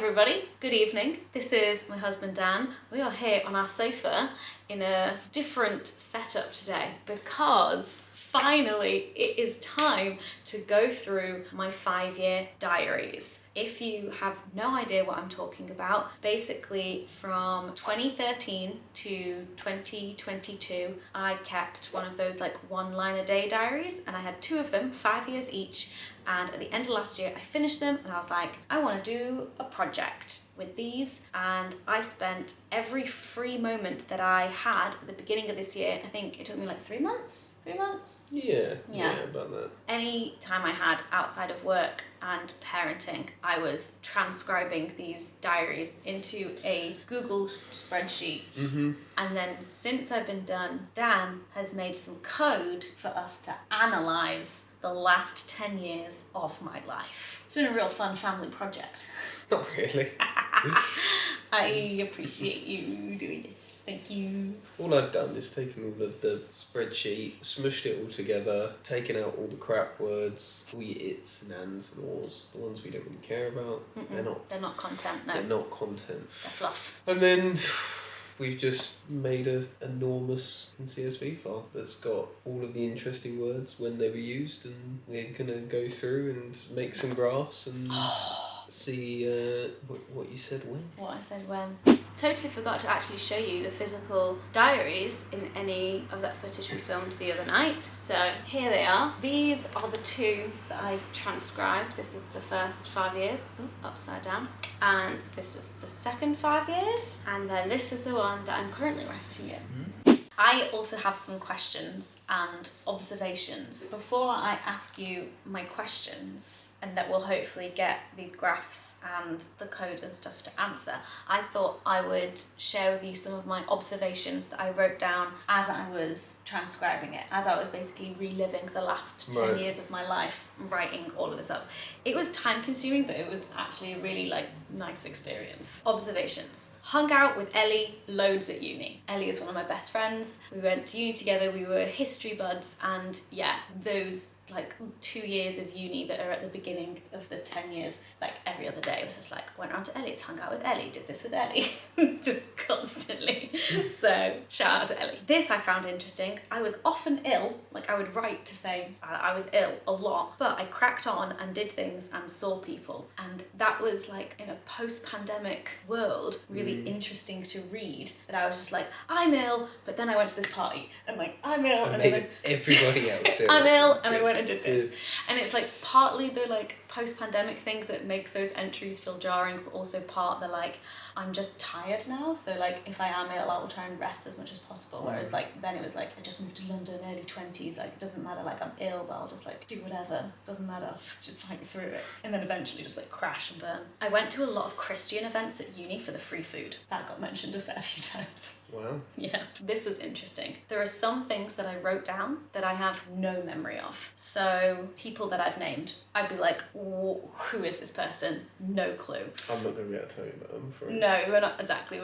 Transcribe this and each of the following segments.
everybody, good evening. This is my husband Dan. We are here on our sofa in a different setup today because finally it is time to go through my 5-year diaries. If you have no idea what I'm talking about, basically from 2013 to 2022, I kept one of those like 1 line a day diaries, and I had 2 of them, 5 years each. And at the end of last year, I finished them and I was like, I want to do a project with these. And I spent every free moment that I had at the beginning of this year, I think it took me like 3 months? 3 months? Yeah, about that. Any time I had outside of work and parenting, I was transcribing these diaries into a Google spreadsheet. And then since I've been done, Dan has made some code for us to analyse the last 10 years of my life. It's been a real fun family project. Not really. I appreciate you doing this. Thank you. All I've done is taken all of the spreadsheet, smushed it all together, taken out all the crap words, all your its and ands and ors, the ones we don't really care about. They're not content, no. They're not content. They're fluff. And then we've just made an enormous CSV file that's got all of the interesting words when they were used, and we're going to go through and make some graphs and see what you said when. What I said when. Totally forgot to actually show you the physical diaries in any of that footage we filmed the other night. So here they are. These are the 2 that I transcribed. This is the first 5 years, upside down. And this is the second 5 years. And then this is the one that I'm currently writing in. I also have some questions and observations. Before I ask you my questions, and that will hopefully get these graphs and the code and stuff to answer, I thought I would share with you some of my observations that I wrote down as I was transcribing it, as I was basically reliving the last 10 years of my life, writing all of this up. It was time consuming, but it was actually a really nice experience. Observations. Hung out with Ellie loads at uni. Ellie is one of my best friends. We went to uni together, we were history buds, and yeah, those 2 years of uni that are at the beginning of the 10 years, every other day, it was just went around to Ellie's, hung out with Ellie, did this with Ellie, just constantly. So shout out to Ellie. This I found interesting. I was often ill, I would write to say I was ill a lot, but I cracked on and did things and saw people, and that was in a post-pandemic world really interesting to read, that I was just I'm ill, but then I went to this party and I'm ill, and then everybody else ill. I'm ill, and I went and did this. And it's partly the post-pandemic thing that makes those entries feel jarring, but also part the I'm just tired now, so if I am ill I will try and rest as much as possible, whereas then it was I just moved to London early 20s, it doesn't matter, I'm ill, but I'll just do whatever, doesn't matter, just through it, and then eventually just crash and burn. I went to a lot of Christian events at uni for the free food. That got mentioned a fair few times. Wow. Yeah, this was interesting. There are some things that I wrote down that I have no memory of. So people that I've named, I'd be who is this person? No clue. I'm not going to be able to tell you that, I'm afraid. No, we're not exactly.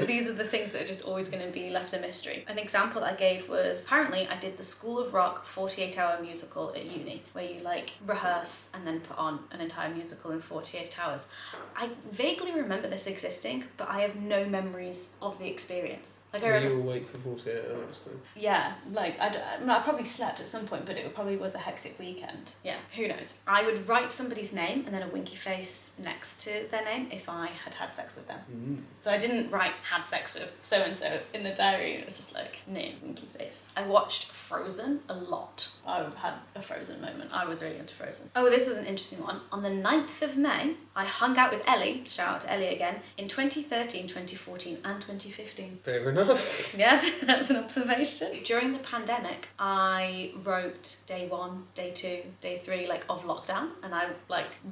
These are the things that are just always going to be left a mystery. An example I gave was, apparently I did the School of Rock 48-hour musical at uni, where you rehearse and then put on an entire musical in 48 hours. I vaguely remember this existing, but I have no memories of the experience. Were you awake for 48 hours then? Yeah, I probably slept at some point, but it probably was a hectic weekend. Yeah, who knows. I would write somebody's name and then a winky face next to their name if I had sex with them. So I didn't write had sex with so-and-so in the diary, it was just name, winky face. I watched Frozen a lot. I had a Frozen moment. I was really into Frozen. Oh, this was an interesting one. On the 9th of May, I hung out with Ellie, shout out to Ellie again, in 2013, 2014 and 2015. Fair enough. Yeah, that's an observation. During the pandemic, I wrote day 1, day 2, day 3, of lockdown, and I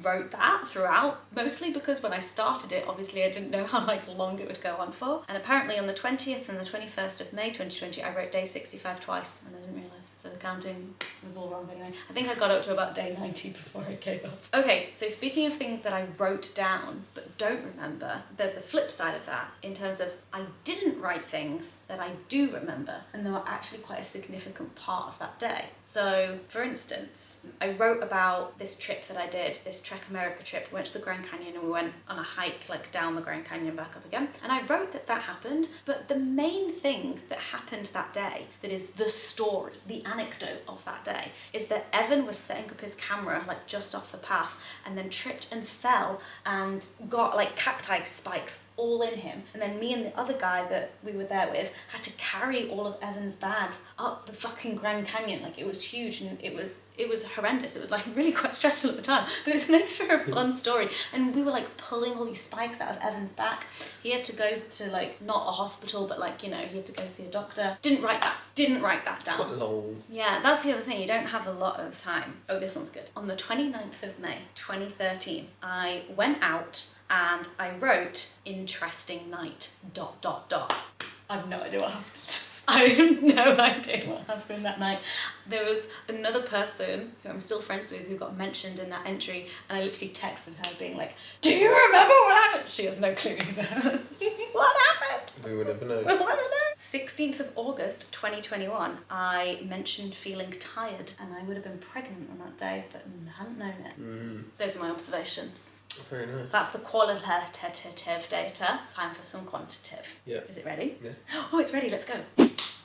wrote that throughout, mostly because when I started it, obviously I didn't know how long it would go on for, and apparently on the 20th and the 21st of May 2020, I wrote day 65 twice, and I didn't realise. first, so the counting was all wrong anyway. I think I got up to about day 90 before I gave up. Okay, so speaking of things that I wrote down but don't remember, there's the flip side of that in terms of I didn't write things that I do remember, and they were actually quite a significant part of that day. So, for instance, I wrote about this trip that I did, this Trek America trip. We went to the Grand Canyon and we went on a hike like down the Grand Canyon back up again. And I wrote that that happened, but the main thing that happened that day, that is the story, the anecdote of that day, is that Evan was setting up his camera like just off the path and then tripped and fell and got like cacti spikes all in him. And then me and the other guy that we were there with had to carry all of Evan's bags up the fucking Grand Canyon. Like, it was huge and it was horrendous. It was like really quite stressful at the time, but it makes for a fun story. And we were like pulling all these spikes out of Evan's back. He had to go to like, not a hospital, but like, you know, he had to go see a doctor. Didn't write that down. Quite long. Yeah, that's the other thing, you don't have a lot of time. Oh, this one's good. On the 29th of May 2013, I went out and I wrote interesting night ... I have no idea what happened. I have no idea what happened that night. There was another person who I'm still friends with who got mentioned in that entry, and I literally texted her being like, do you remember what happened? She has no clue either. What happened? We would never know. We'll never know. 16th of August 2021, I mentioned feeling tired, and I would have been pregnant on that day, but hadn't known it. Those are my observations. Very nice. So that's the qualitative data. Time for some quantitative. Yeah. Is it ready? Yeah. Oh, it's ready. Let's go.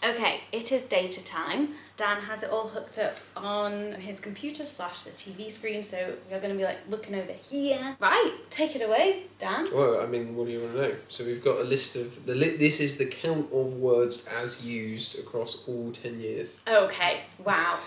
Okay, it is data time. Dan has it all hooked up on his computer / the TV screen, so we're going to be like looking over here. Right, take it away, Dan. Well, I mean, what do you want to know? So we've got a list of this is the count of words as used across all 10 years. Okay, wow.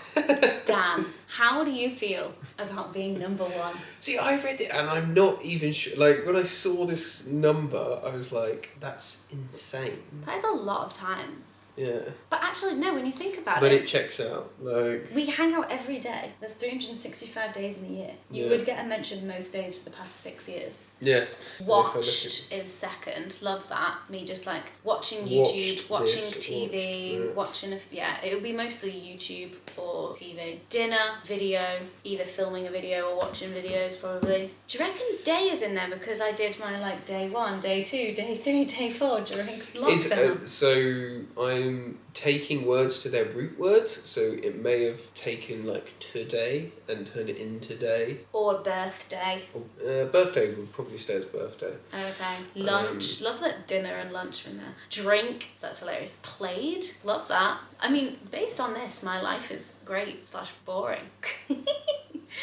Dan, how do you feel about being number one? See, I read it and I'm not even sure. Like, when I saw this number, I was like, that's insane. That is a lot of times. Yeah. But actually, no, when you think about But it checks out. Like, we hang out every day. There's 365 days in a year. You would get a mention most days for the past 6 years. Yeah. Watched is second. Love that. Me just like watching YouTube, watching TV, watching it would be mostly YouTube or TV. Dinner, video, either filming a video or watching videos probably. Do you reckon day is in there because I did my like day 1, day 2, day 3, day 4 during lockdown? So I'm taking words to their root words, so it may have taken like today and turned it into day. Or birthday. Birthday would probably stay as birthday. Okay. Lunch. Love that dinner and lunch from there. Drink. That's hilarious. Played. Love that. I mean, based on this, my life is great / boring.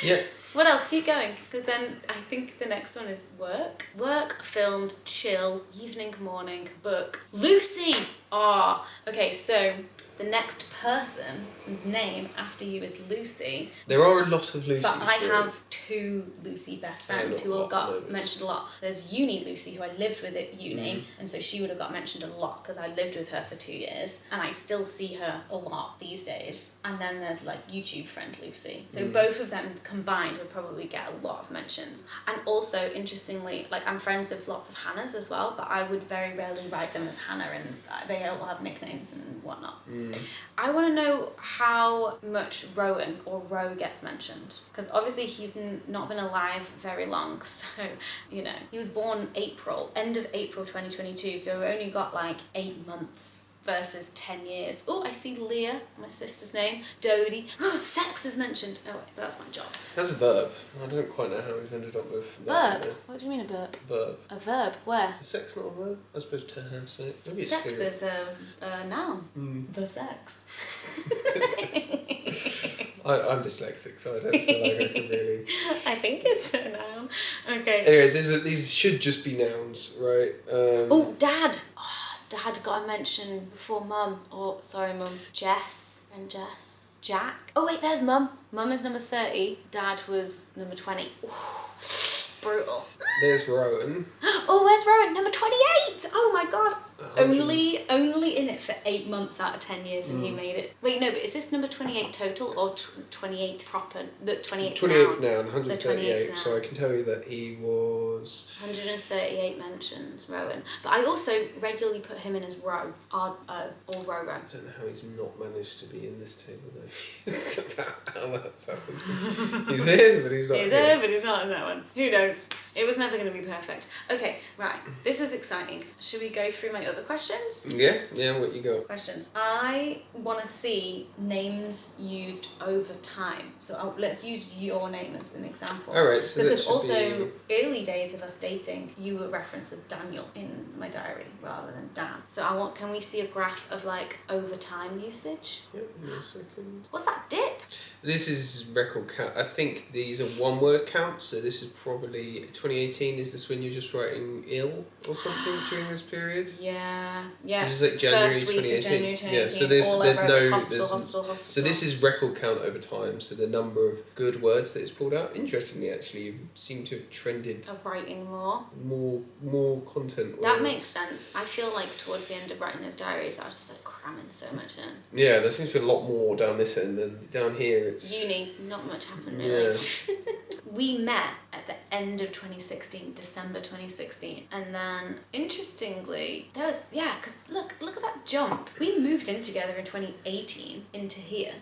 Yeah. What else? Keep going, because then I think the next one is work. Work, filmed, chill, evening, morning, book. Lucy! Okay, so the next person's name after you is Lucy. There are a lot of Lucys. But I have 2 Lucy best friends who all got mentioned a lot. There's Uni Lucy, who I lived with at uni, and so she would have got mentioned a lot because I lived with her for 2 years, and I still see her a lot these days. And then there's like YouTube friend Lucy. So both of them combined would probably get a lot of mentions. And also, interestingly, like I'm friends with lots of Hannahs as well, but I would very rarely write them as Hannah, and they all have nicknames and whatnot. I want to know how much Rowan or Ro gets mentioned, because obviously he's not been alive very long, so you know, he was born end of April 2022, so we only got like 8 months versus 10 years. Oh, I see Leah, my sister's name, Dodie. Sex is mentioned. Oh wait, that's my job. That's a verb. I don't quite know how we've ended up with that. Verb? What do you mean a verb? Verb. A verb? Where? Is sex not a verb? I suppose to have sex. Maybe it's sex is a noun. The sex. I'm dyslexic, so I don't feel like I can really... I think it's a noun. Okay. Anyways, these should just be nouns, right? Dad! Dad got a mention before Mum. Mum. Jess and Jess. Jack. Oh wait, there's Mum. Mum is number 30. Dad was number 20. Ooh, brutal. There's Rowan. Oh, where's Rowan? Number 28! Oh my god. Only in it for 8 months out of 10 years, and he made it. Wait, no, but is this number 28 total or 28th proper? The 28th 28th noun, the 138. So I can tell you that he was 138th 38 mentions, Rowan. But I also regularly put him in as Ro, R-O, or Ro-Ro. I don't know how he's not managed to be in this table though. It's about how that's happened. He's here, but he's not He's here, but he's not in that one. Who knows? It was never going to be perfect. Okay, right. This is exciting. Should we go through my other questions? Yeah, what you got? Questions. I want to see names used over time. So let's use your name as an example. Alright, so because also early days of us dating, you were referenced as Daniel in my diary rather than Dan. So can we see a graph of like over time usage? Yep, give me a second. What's that dip? This is record count. I think these are one word counts, so this is probably 2018. Is this when you're just writing ill or something during this period? Yeah. This is like January First week 2018. of January 2018. Yeah, so there's no hospital. So this is record count over time. So the number of good words that it's pulled out. Interestingly, actually, you seem to have trended of writing more content. That makes sense. I feel like towards the end of writing those diaries, I was just like cramming so much in. Yeah, there seems to be a lot more down this end than down here. It's uni, not much happened really. Yeah. We met at the end of 2016, December 2016, and then interestingly, because look at that jump. We moved in together in 2018 into here,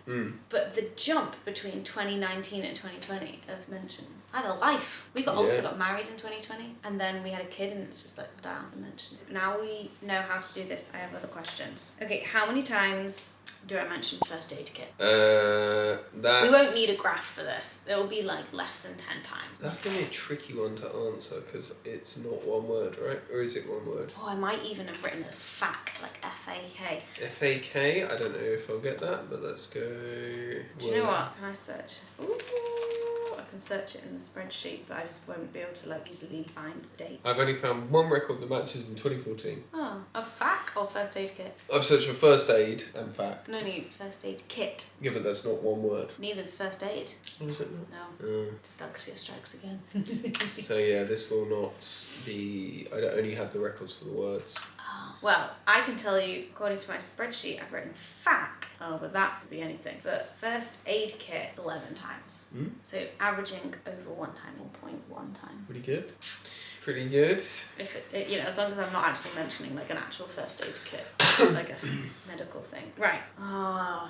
but the jump between 2019 and 2020 of mentions. I had a life. We also got married in 2020, and then we had a kid, and it's just like down the mentions. Now we know how to do this. I have other questions. Okay, how many times do I mention first aid kit? We won't need a graph for this. It will be like less than 10 times. That's going to be a tricky one to answer because it's not one word, right? Or is it one word? Oh, I might even have written as FAK, like F-A-K. F-A-K? I don't know if I'll get that, but let's go... Do you know what? Can I search? Ooh, I can search it in the spreadsheet, but I just won't be able to like easily find dates. I've only found one record that matches in 2014. Oh, a FAK or first aid kit? I've searched for first aid and FAK. No need first aid kit. Yeah, but that's not one word. Neither's first aid. Oh, is it not? No. Dyslexia strikes again. So yeah, this will not be... I don't only have the records for the words. Well, I can tell you, according to my spreadsheet, I've written FAK. Oh, but that could be anything. But first aid kit, 11 times. So averaging over 1 time, 1.1 times. Pretty good. Pretty good. If as long as I'm not actually mentioning like an actual first aid kit, like a medical thing. Right.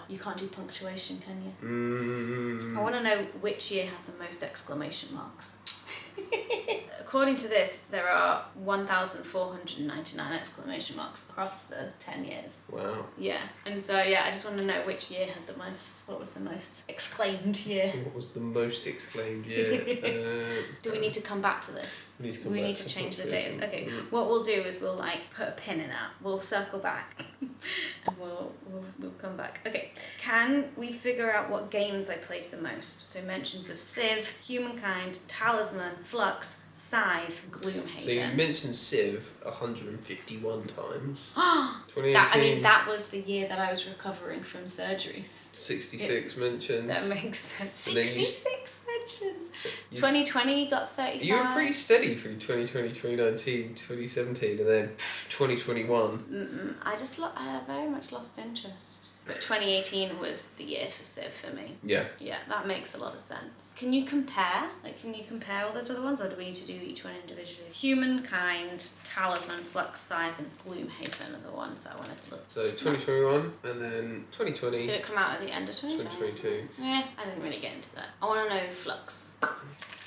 You can't do punctuation, can you? I want to know which year has the most exclamation marks. According to this, there are 1,499 exclamation marks across the 10 years. Wow. Yeah. And so, I just want to know which year had the most. What was the most exclaimed year? What was the most exclaimed year? Do we need to come back to this? We need to change the dates. Okay. What we'll do is we'll like put a pin in that. We'll circle back. And we'll come back. Okay. Can we figure out what games I played the most? So mentions of Civ, Humankind, Talisman, Flux, Scythe, Gloomhaven. So you mentioned Civ 151 times. 2018. That was the year that I was recovering from surgeries. 66 mentions. That makes sense. 66 mentions. 2020 got 35. You were pretty steady through 2020, 2019, 2017, and then 2021. I very much lost interest. But 2018 was the year for Civ for me. Yeah. Yeah, that makes a lot of sense. Can you compare? Can you compare all those other ones, or do we need to do each one individually? Humankind, Talisman, Flux, Scythe, and Gloomhaven are the ones I wanted to look. So 2021 and then 2020. Did it come out at the end of 2022? Yeah, I didn't really get into that. I want to know Flux.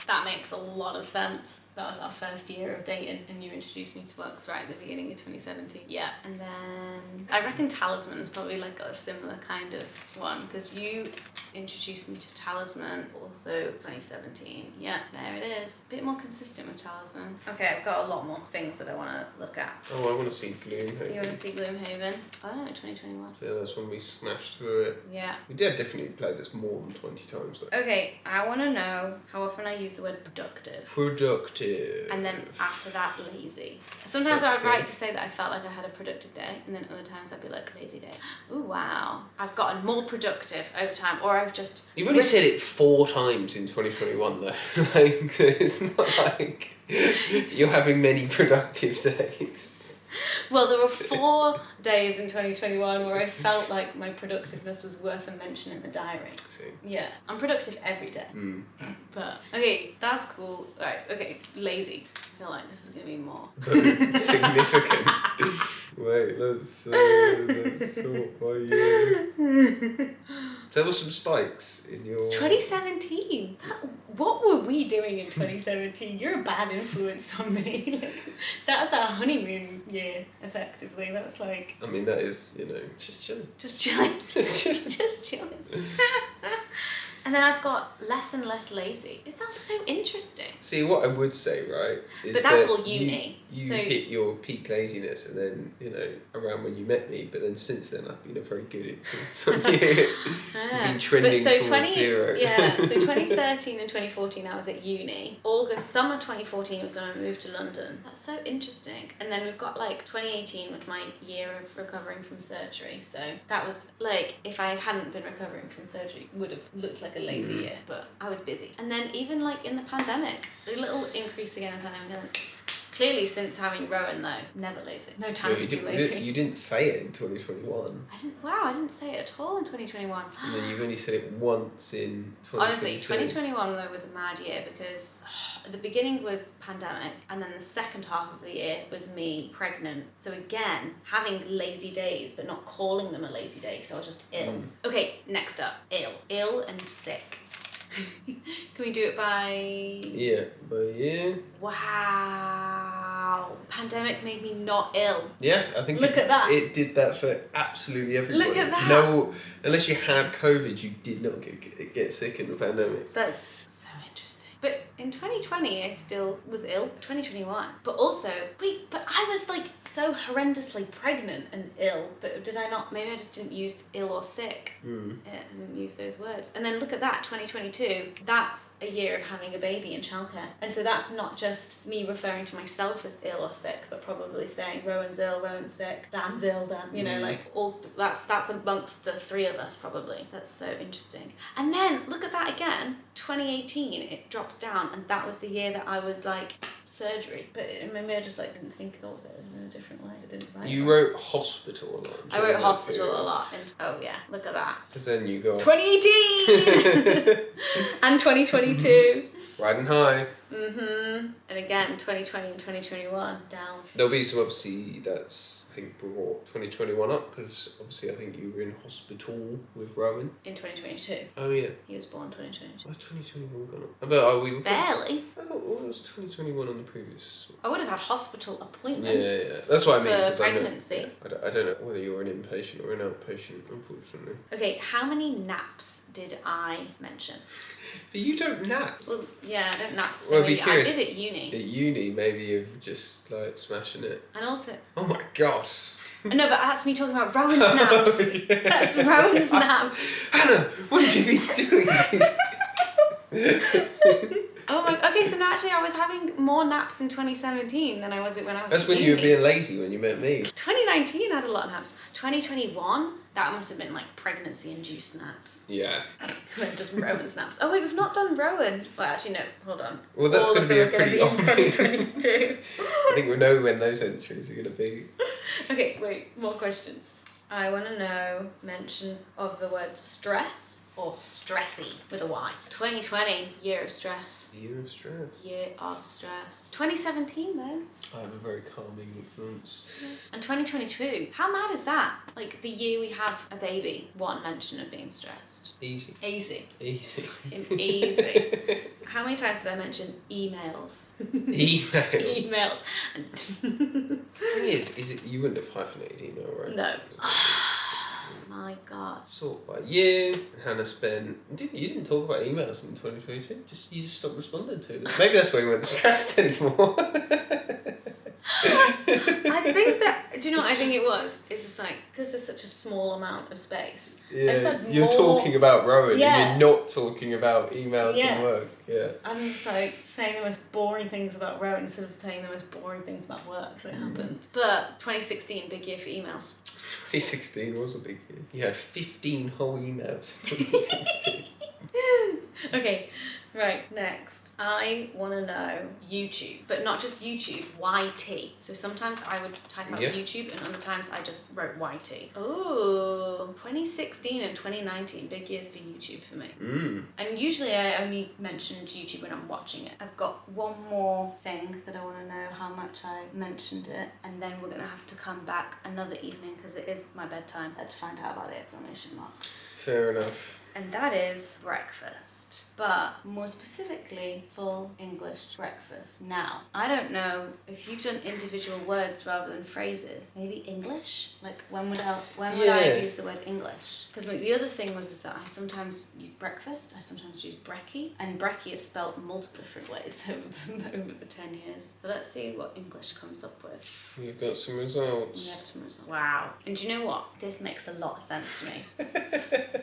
That makes a lot of sense. That was our first year of dating, and you introduced me to Flux right at the beginning of 2017. Yeah, and then I reckon Talisman's probably like a similar kind of one, because you introduced me to Talisman also 2017. Yeah, there it is. A bit more consistent with Talisman. Okay, I've got a lot more things that I want to look at. Oh, I want to see Gloomhaven. You want to see Gloomhaven? Oh no, 2021. Yeah, that's when we smashed through it. Yeah. We did definitely play this more than 20 times though. Okay, I want to know how often I use the word productive. Productive. And then after that, lazy. Sometimes I would write to say that I felt like I had a productive day, and then other times I'd be like, lazy day. Ooh, wow. I've gotten more productive over time, or I've just... You've only said it 4 times in 2021 though. Like, it's not like you're having many productive days. Well, there were 4 days in 2021 where I felt like my productiveness was worth a mention in the diary. See. Yeah, I'm productive every day. But, okay, that's cool. Right, okay, lazy. I feel like this is going to be more. Significant. Wait, let's sort by year. There were some spikes in your... 2017? What were we doing in 2017? You're a bad influence on me. Like, that's our honeymoon year, effectively. That's like... I mean, that is, you know, just chilling. Just chilling. Just chilling. Just chilling. And then I've got less and less lazy. Is that so interesting? See, what I would say, right, is but that's that all uni. You so hit your peak laziness, and then, you know, around when you met me, but then since then I've been a very good influence on you. You've been trending towards 0. Yeah, so 2013 and 2014 I was at uni. Summer 2014 was when I moved to London. That's so interesting. And then we've got like 2018 was my year of recovering from surgery. So that was like, if I hadn't been recovering from surgery, it would have looked like a lazy year, but I was busy. And then even like in the pandemic, a little increase again in the pandemic. Clearly, since having Rowan though, never lazy. No time to be lazy. You didn't say it in 2021. I didn't say it at all in 2021. And then you've only said it once in 2022. Honestly, 2021 though was a mad year because the beginning was pandemic, and then the second half of the year was me pregnant. So again, having lazy days, but not calling them a lazy day because I was just ill. Okay, next up, ill and sick. Can we do it by... Yeah, by year. Wow. Pandemic made me not ill. Yeah, I think Look at that. It did that for absolutely everybody. Look at that. No, unless you had COVID, you did not get sick in the pandemic. That's so interesting. But in 2020, I still was ill. 2021. But also, but I was like so horrendously pregnant and ill. But did I not? Maybe I just didn't use ill or sick. Yeah, I didn't use those words. And then look at that, 2022. That's a year of having a baby in childcare. And so that's not just me referring to myself as ill or sick, but probably saying Rowan's ill, Rowan's sick, Dan's ill, Dan. You know, like that's amongst the 3 of us probably. That's so interesting. And then look at that again. 2018, it drops down, and that was the year that I was like surgery. But maybe I just like didn't think of it in a different way. I didn't write. You wrote hospital a lot. I wrote hospital a lot. And oh yeah, look at that. Because then you go 2018 and 2022. Riding high. And again, 2020 and 2021 down. There'll be some obviously that's I think brought 2021 up because obviously I think you were in hospital with Rowan. In 2022. Oh yeah. He was born 2022. Why's 2021 gone up? But we were barely. I thought what was 2021 on the previous. I would have had hospital appointments. Yeah. That's what I mean. For pregnancy. I don't know whether you're an inpatient or an outpatient, unfortunately. Okay, how many naps did I mention? But you don't nap. Well, yeah, I don't nap the same way. I did at uni. At uni, maybe you're just like smashing it. And also... Oh my god. No, but that's me talking about Rowan's naps. Yeah. That's Rowan's naps. Hannah, what have you been doing? Oh my... Okay, so no, actually I was having more naps in 2017 than I was when I was That's at when uni. you were being lazy when you met me. 2019 had a lot of naps. 2021, that must have been like pregnancy-induced naps. Yeah. Then just Rowan's naps. Oh wait, we've not done Rowan. Well, actually no, hold on. Well, that's going to be a pretty obvious. 2022. I think we know when those entries are going to be. Okay, wait, more questions. I want to know mentions of the word stress or stressy with a Y. 2020, year of stress. Year of stress. Year of stress. 2017 then. I have a very calming influence. And 2022, how mad is that? Like the year we have a baby, one mention of being stressed. Easy. Easy. Easy. Easy. How many times did I mention emails? Emails. The thing is it you wouldn't have hyphenated email, right? No. My God. Sort by year. And Hannah spent. You didn't talk about emails in 2022. You just stopped responding to them. Maybe that's why you weren't stressed anymore. I think that. Do you know what I think it was? It's just like because there's such a small amount of space. Yeah, you're talking about Rowan. Yeah. And you're not talking about emails and work. Yeah. I'm just like saying the most boring things about Rowan instead of saying the most boring things about work that happened. But 2016, big year for emails. 2016 was a big year. You had 15 whole emails in 2016. Okay, Right, next. I want to know YouTube, but not just YouTube, YT. So sometimes I would type out YouTube and other times I just wrote YT. Oh, 2016 and 2019, big years for YouTube for me. And usually I only mentioned YouTube when I'm watching it. I've got one more thing that I want to know how much I mentioned it, and then we're going to have to come back another evening because it is my bedtime to find out about the exclamation mark. Fair enough. And that is breakfast, but more specifically, full English breakfast. Now, I don't know if you've done individual words rather than phrases. Maybe English? Like, when would I use the word English? Because the other thing is that I sometimes use breakfast, I sometimes use brekkie, and brekkie is spelt multiple different ways over the 10 years. But let's see what English comes up with. We've got some results. We have some results. Wow. And do you know what? This makes a lot of sense to me.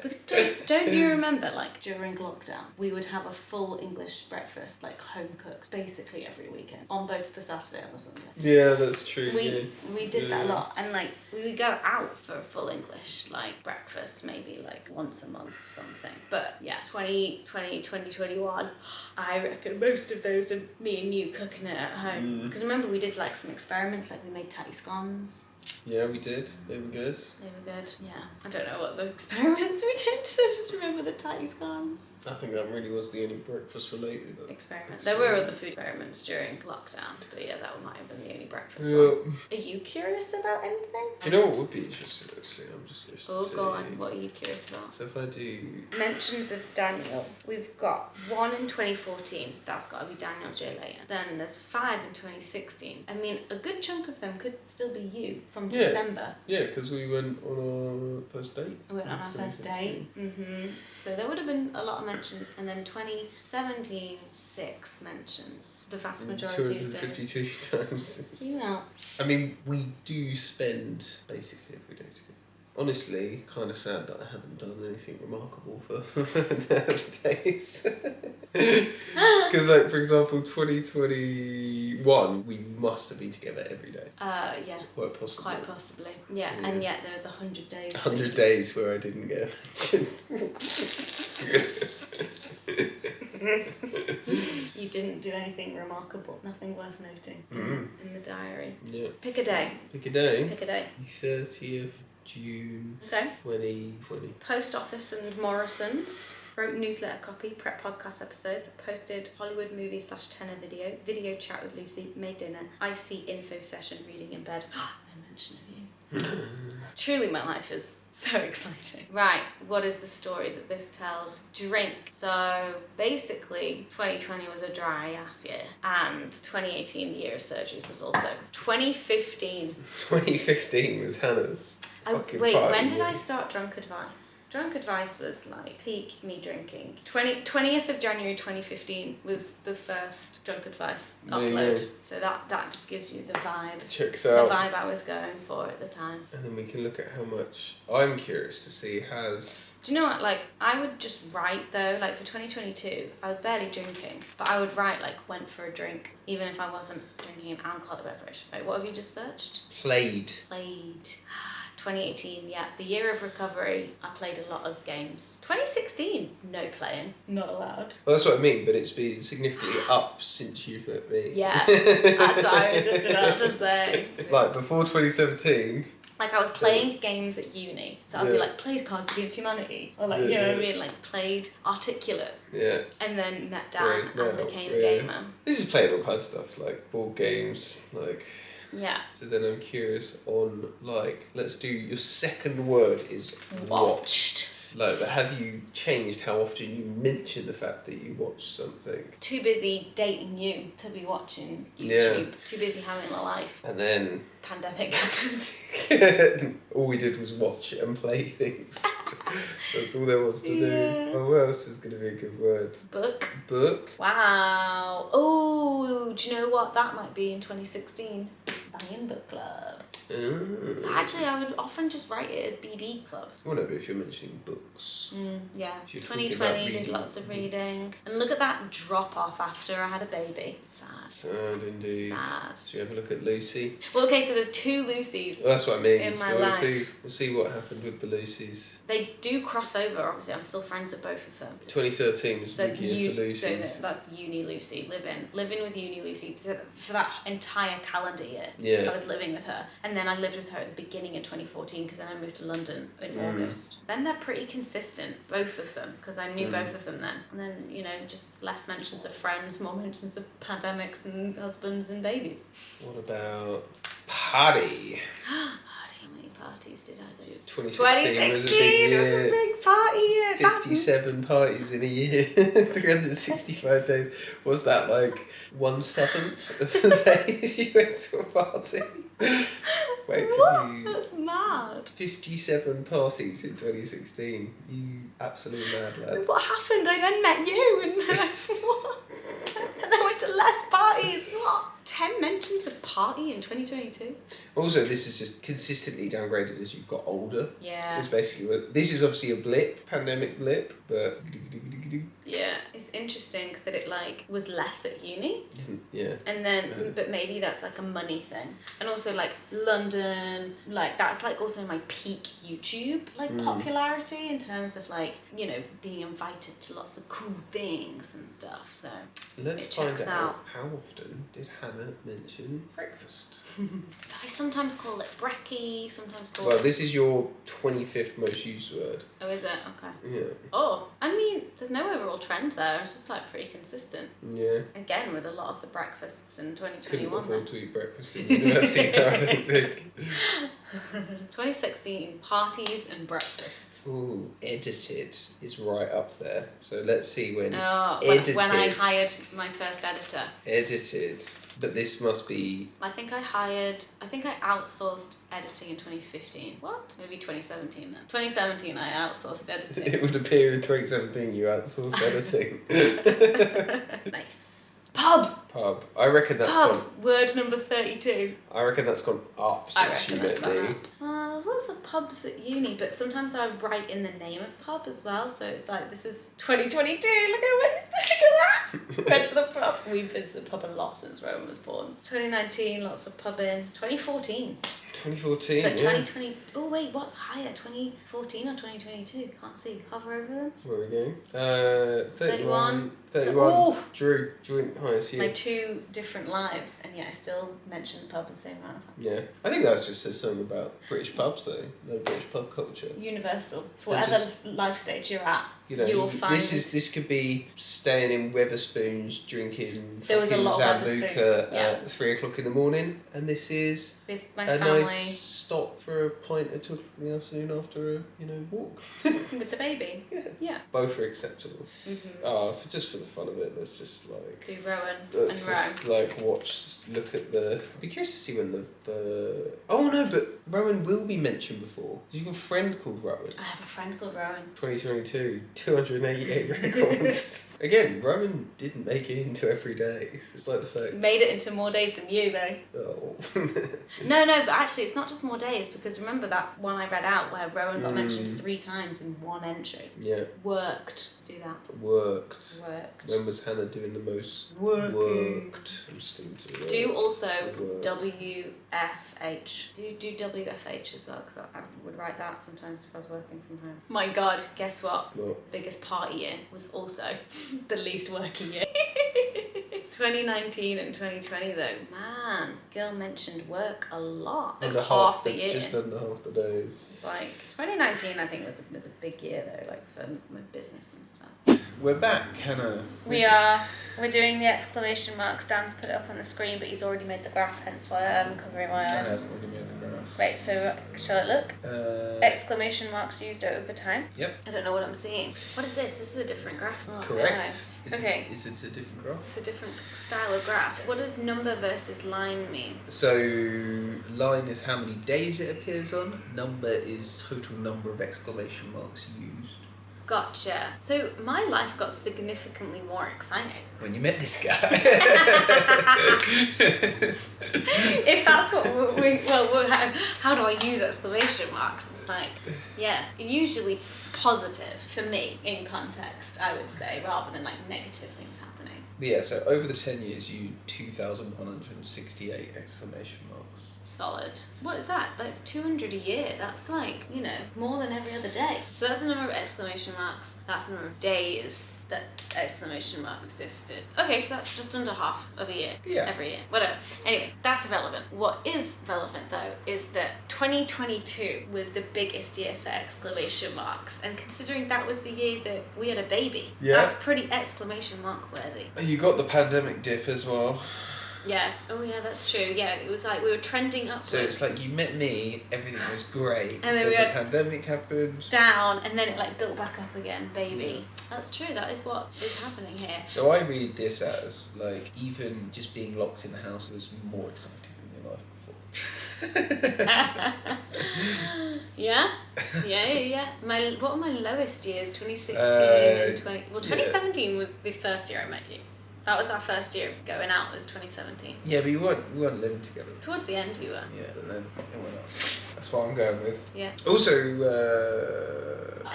But don't you remember, like, during lockdown, we would have a full English breakfast, like, home cooked, basically every weekend, on both the Saturday and the Sunday. Yeah, that's true. We did that a lot, and, like, we would go out for a full English, like, breakfast, maybe, like, once a month or something. But, yeah, 2020, 2021, I reckon most of those are me and you cooking it at home. Because remember, we did, like, some experiments, like, we made tatty scones. Yeah, we did. They were good. They were good. Yeah. I don't know what the experiments we did. I just remember the tatty scones. I think that really was the only breakfast related Experiment. There were other food experiments during lockdown, but yeah, that might have been the only breakfast one. Are you curious about anything? Do you know what would be interesting actually? I'm just curious to see. Go on. What are you curious about? So if I do... Mentions of Daniel. We've got 1 in 2014. That's got to be Daniel J. Layton. Then there's 5 in 2016. I mean, a good chunk of them could still be you from December. Yeah, because we went on our first date. We went on our first date. So there would have been a lot of mentions. And then 2017, 6 mentions. The vast majority of days. 252 times. You know. I mean, we do spend basically every day together. Honestly, kind of sad that I haven't done anything remarkable for the other days. Because, like, for example, 2021, we must have been together every day. Yeah. Quite possibly. Quite possibly. Yeah, so, and yet there was 100 days. 100 days where I didn't get a mention. You didn't do anything remarkable, nothing worth noting in the diary. Yeah. Pick a day. Pick a day. Pick a day. 30th June 2020. Post office and Morrison's. Wrote newsletter copy, prep podcast episodes, posted Hollywood movie /tenor video chat with Lucy, made dinner, IC info session, reading in bed. No mention of you. Truly my life is so exciting. Right, what is the story that this tells? Drink. So basically 2020 was a dry ass year and 2018, the year of surgeries, was also. 2015 was Hannah's. Wait, when did I start Drunk Advice? Drunk Advice was like peak me drinking. 20th of January 2015 was the first Drunk Advice upload. So that just gives you the vibe. Checks out. The vibe I was going for at the time. And then we can look at how much I'm curious to see has... Do you know what, like, I would just write though, like for 2022, I was barely drinking, but I would write like went for a drink, even if I wasn't drinking an alcoholic beverage. Wait, what have you just searched? Played. 2018, yeah, the year of recovery, I played a lot of games. 2016, no playing, not allowed. Well, that's what I mean, but it's been significantly up since you've met me. Yeah, that's what I was just about to say. Like, before 2017... Like, I was playing games at uni, so I'd be like, played Cards Against Humanity, or like, you know what I mean, like, played Articulate. Yeah. And then met Dan and became a gamer. This is playing all kinds of stuff, like board games, like... Yeah. So then I'm curious on, like, let's do, your second word is watched. Like, but have you changed how often you mention the fact that you watch something? Too busy dating you to be watching YouTube. Yeah. Too busy having a life. And then... Pandemic happened. All we did was watch it and play things. That's all there was to do. Oh, what else is going to be a good word? Book. Wow. Oh, do you know what? That might be in 2016. Banging Book Club. Actually, I would often just write it as BB Club. Well, no, but if you're mentioning books. Yeah. If you're talking 2020 about did reading. lots of reading. And look at that drop off after I had a baby. Sad. Sad indeed. Sad. Should we have a look at Lucy? Well, okay, so there's 2 Lucys. Well, that's what I mean. In my so life. We'll see what happened with the Lucys. They do cross over, obviously. I'm still friends with both of them. 2013 was So the big year for Lucys. So that's Uni Lucy, living with Uni Lucy. So for that entire calendar year, Yeah. I was living with her. And then I lived with her at the beginning of 2014 because then I moved to London in August. Then they're pretty consistent, both of them, because I knew both of them then. And then, you know, just less mentions of friends, more mentions of pandemics and husbands and babies. What about Party? How many parties did I do? 2016 was a big was year. a big party year. 57 parties in a year, 365 days. Was that like 1/7 of the days you went to a party? Wait, What? you... That's mad. 57 parties in 2016. You absolute mad lad. What happened? I then met you and what? And I went to less parties. What? 10 mentions of party in 2022? Also, this is just consistently downgraded as you've got older. Yeah. It's basically what... This is obviously a blip, pandemic blip, but... Yeah, it's interesting that it like was less at uni. Yeah. And then, but maybe that's like a money thing. And also like London, like that's like also my peak YouTube like popularity in terms of like, you know, being invited to lots of cool things and stuff. So Let's it find checks out how often did Hannah mention breakfast? I sometimes call it brekkie, sometimes call Well, it... this is your 25th most used word. Oh, is it? Okay. Yeah. Oh, I mean, there's no overall trend there. It's just like pretty consistent. Yeah. Again, with a lot of the breakfasts in Couldn't 2021. afford to eat breakfast in university there, I don't think. 2016, parties and breakfasts. Ooh, edited is right up there. So let's see when Oh, edited. when I hired my first editor. Edited. But this must be... I think I outsourced editing in 2015. What? Maybe 2017 then. 2017 I outsourced editing. It would appear in 2017 you outsourced editing. Nice. Pub! Pub. I reckon that's Pub! gone... Word number 32. I reckon that's gone up I since you reckon that's met gone me. up. There's lots of pubs at uni, but sometimes I write in the name of the pub as well. So it's like, this is 2022. Look at that. Went to the pub. We've been to the pub a lot since Rowan was born. 2019, lots of pubbing. 2014. 2014, But yeah. 2020. Oh wait, what's higher? 2014 or 2022? Can't see. Hover over them. Where are we going? 31. 31. Oh! Drew, joint highest year. My 2 different lives, and yet I still mention the pub at the same amount of time. Yeah. I think that just says something about British pubs though. No British pub culture. Universal. For They're whatever just- life stage you're at, You know, you'll find... this could be staying in Weatherspoons drinking There was a fucking lot of Zambuca Wetherspoons, yeah. at 3 o'clock in the morning, and this is with my a family, nice stop for a pint at 2 o'clock in the afternoon after a walk. with the baby. Yeah. Yeah. Both are acceptable. Mm-hmm. Just for the fun of it, let's just like... Do Rowan Let's and just Row. look at the... I'd be curious to see when the... Oh no, but Rowan will be mentioned before. You've got a friend called Rowan. I have a friend called Rowan. 2022, 288 records. Again, Rowan didn't make it into every day, despite the fact... Made it into more days than you, though. Oh. No, but actually, it's not just more days, because remember that one I read out where Rowan got mentioned 3 times in one entry? Yeah. Worked. Let's do that. Worked. Worked. When was Hannah doing the most? Working. Worked. I'm just going to Do also Work. WFH. Do WFH as well, because I would write that sometimes if I was working from home. My God, guess what? What? Biggest party year was also the least working year. 2019 and 2020 though, man, girl mentioned work a lot. Like half the year. Just under half the days. It's like 2019 I think was a big year though, like for my business and stuff. We're back, Hannah. We're doing the exclamation marks. Dan's put it up on the screen, but he's already made the graph, hence why I'm covering my I eyes. haven't already made the graph. Right, so shall it look? Exclamation marks used over time. Yep. I don't know what I'm seeing. What is this? This is a different graph. Oh, Correct. Nice. Is Okay. It a different graph? It's a different style of graph. What does number versus line mean? So, line is how many days it appears on. Number is total number of exclamation marks used. Gotcha. So my life got significantly more exciting. When you met this guy. If that's what how do I use exclamation marks? It's like, yeah, usually positive for me in context, I would say, rather than like negative things happening. But yeah, so over the 10 years, you 2,168 exclamation marks. Solid. What is that? That's 200 a year. That's like, more than every other day. So that's the number of exclamation marks. That's the number of days that exclamation mark existed. Okay, so that's just under half of a year. Yeah. Every year. Whatever. Anyway, that's irrelevant. What is relevant though is that 2022 was the biggest year for exclamation marks. And considering that was the year that we had a baby, that's pretty exclamation mark worthy. You got the pandemic dip as well. Yeah. Oh yeah, that's true. Yeah, it was like we were trending upwards. So it's like you met me, everything was great. And then the pandemic happened. Down, and then it like built back up again, baby. That's true. That is what is happening here. So I read this as like even just being locked in the house was more exciting than your life before. Yeah. What were my lowest years? 2016 and 2017 was the first year I met you. That was our first year of going out, was 2017. Yeah, but we weren't living together. Towards the end we were. Yeah, but then it went up. That's what I'm going with. Yeah. Also,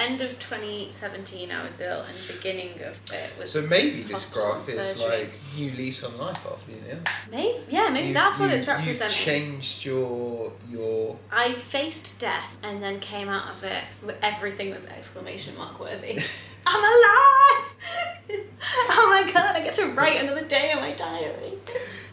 end of 2017 I was ill, and the beginning of it was. So maybe this graph is surgery. like new lease on life after being ill. Maybe that's what it's representing. You changed your. I faced death and then came out of it. Everything was exclamation mark worthy. I'm alive! Oh my god, I get to write another day in my diary.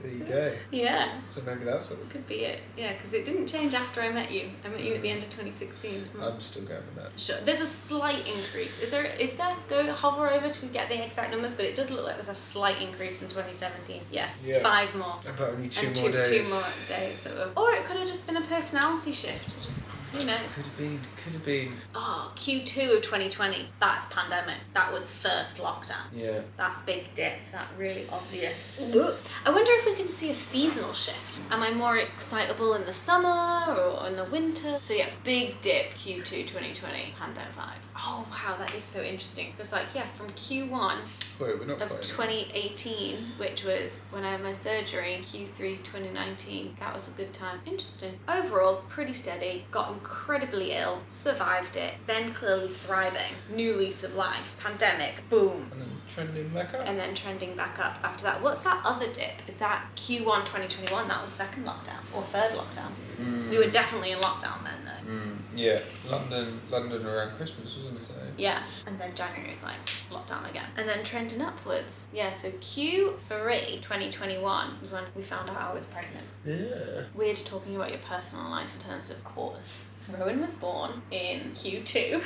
There you go. Yeah. So maybe that's what. Could be it. Yeah, because it didn't change after I met you. I met you at the end of 2016. I'm still going with that. Sure. There's a slight increase. Is there? Go hover over to get the exact numbers, but it does look like there's a slight increase in 2017. Yeah. 5 more. About only two and more days. 2 more days. Or it could have just been a personality shift. Who knows? Could have been. Oh, Q2 of 2020. That's pandemic. That was first lockdown. Yeah. That big dip. That really obvious. I wonder if we can see a seasonal shift. Am I more excitable in the summer or in the winter? So yeah, big dip Q2 2020. Pandemic vibes. Oh wow, that is so interesting. It's like, from Q1 of 2018, which was when I had my surgery, Q3 2019. That was a good time. Interesting. Overall, pretty steady. Got incredibly ill, survived it, then clearly thriving, new lease of life, pandemic, boom. And then trending back up. And then trending back up after that. What's that other dip? Is that Q1 2021? That was second lockdown or third lockdown. We were definitely in lockdown then though. Yeah, London around Christmas, wasn't it? So? Yeah, and then January is like lockdown again. And then trending upwards. Yeah, so Q3 2021 was when we found out I was pregnant. Yeah. Weird talking about your personal life in terms of quarters. Rowan was born in Q2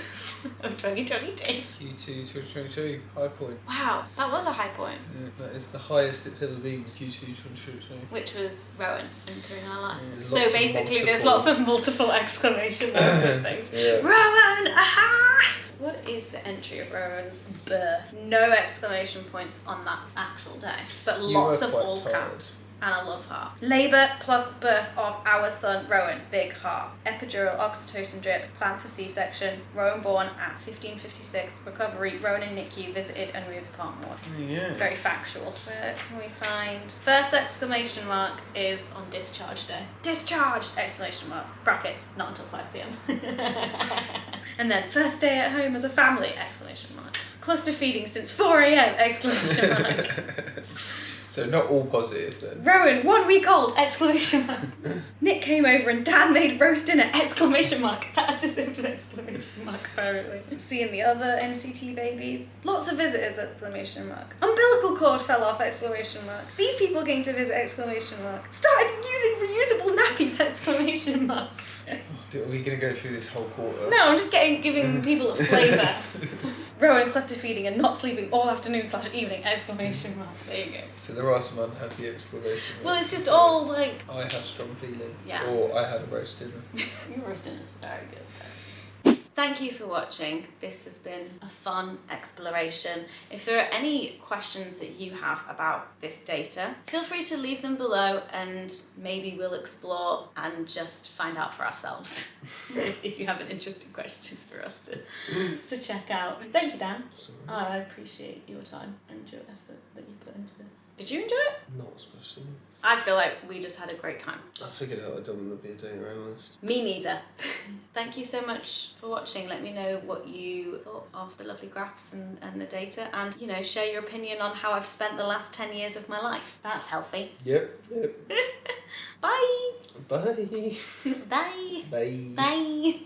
of 2022. Q2 2022, high point. Wow, that was a high point. Yeah, that is the highest it's ever been, Q2 2022. Which was Rowan entering our life. Yeah, So basically there's lots of multiple exclamation marks and things. Rowan, aha! What is the entry of Rowan's birth? No exclamation points on that actual day, but lots of all caps. And I love heart. Labour plus birth of our son Rowan, big heart. Epidural oxytocin drip, planned for C-section. Rowan born at 15:56. Recovery. Rowan and NICU visited and moved part ward. Yeah. It's very factual. Where can we find? First exclamation mark is on discharge day. Discharged! Exclamation mark. Brackets. Not until 5 p.m. And then first day at home as a family! Exclamation mark. Cluster feeding since 4 a.m! Exclamation mark. So not all positive then. Rowan, 1 week old! Exclamation mark. Nick came over and Dad made roast dinner! Exclamation mark. That deserved an exclamation mark, apparently. Seeing the other NCT babies. Lots of visitors! Exclamation mark. Umbilical cord fell off! Exclamation mark. These people came to visit! Exclamation mark. Started using reusable nappies! Exclamation mark. Are we going to go through this whole quarter? No, I'm just giving people a flavour. Rowan cluster feeding and not sleeping all afternoon / evening! Exclamation mark. There you go. So there are some unhappy exclamation marks. Well, it's just all like... I have strong feeling. Yeah. Or I had a roast dinner. Your roast dinner's very good. Thank you for watching. This has been a fun exploration. If there are any questions that you have about this data, feel free to leave them below and maybe we'll explore and just find out for ourselves if you have an interesting question for us to check out. Thank you, Dan. I appreciate your time and your effort that you put into this. Did you enjoy it? Not especially. I feel like we just had a great time. I figured out I don't want to be a data analyst. Me neither. Thank you so much for watching. Let me know what you thought of the lovely graphs and the data, and you know, share your opinion on how I've spent the last 10 years of my life. That's healthy. Yep. Bye. Bye. Bye. Bye. Bye.